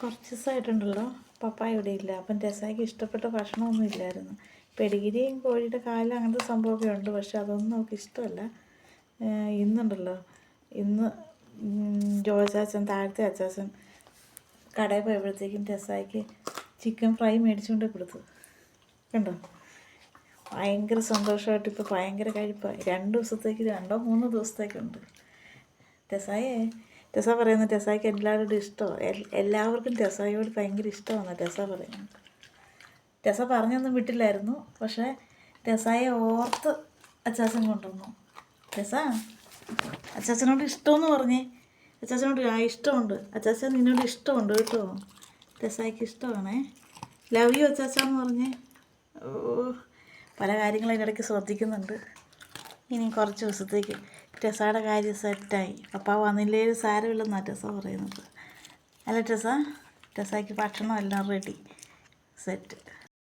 കുറച്ച് ദിവസമായിട്ടുണ്ടല്ലോ പപ്പായ ഇവിടെ ഇല്ല. അപ്പം ടെസായിക്ക് ഇഷ്ടപ്പെട്ട ഭക്ഷണമൊന്നും ഇല്ലായിരുന്നു. പെഡിഗിരിയും കോഴിയുടെ കാലും അങ്ങനത്തെ സംഭവമൊക്കെ ഉണ്ട്, പക്ഷെ അതൊന്നും അവൾക്ക് ഇഷ്ടമല്ല. ഇന്നുണ്ടല്ലോ, ഇന്ന് ജോച്ചാച്ചൻ, താഴത്തെ അച്ചാച്ചൻ കടയിൽ പോയപ്പോഴത്തേക്കും ടെസായിക്ക് ചിക്കൻ ഫ്രൈ മേടിച്ചുകൊണ്ട് കൊടുത്തു. കണ്ടോ, ഭയങ്കര സന്തോഷമായിട്ട് ഇപ്പോൾ ഭയങ്കര കഴിപ്പായി. 2 ദിവസത്തേക്ക്, 2-3 ദിവസത്തേക്കുണ്ട്. ടെസ പറയുന്നത് ടെസായിക്ക് എല്ലാവരോടും ഇഷ്ടമാണ്, എല്ലാവർക്കും ടെസായോട് ഭയങ്കര ഇഷ്ടമാണ് ടെസ പറയുന്നത്. ടെസ പറഞ്ഞൊന്നും വിട്ടില്ലായിരുന്നു, പക്ഷേ ടെസായെ ഓർത്ത് അച്ചാച്ചൻ കൊണ്ടുവന്നു. ടെസ, അച്ചാച്ചനോട് ഇഷ്ടമെന്ന് പറഞ്ഞേ. അച്ചാച്ചനോട് ഇഷ്ടമുണ്ട്, അച്ചാച്ചൻ നിന്നോട് ഇഷ്ടമുണ്ട് കേട്ടോ. ടെസായിക്ക് ഇഷ്ടമാണേ. ലവ് യു അച്ചാച്ചാന്ന് പറഞ്ഞേ. ഓ, പല കാര്യങ്ങളും ഇതിനിടയ്ക്ക് ശ്രദ്ധിക്കുന്നുണ്ട്. ഇനി കുറച്ച് ദിവസത്തേക്ക് ടെസയുടെ കാര്യം സെറ്റായി. പപ്പ വന്നില്ലേലും സാരമില്ലെന്നാണ് ടെസ പറയുന്നത്. അല്ല ടെസായ്ക്ക് ഭക്ഷണം എല്ലാം റെഡി, സെറ്റ്.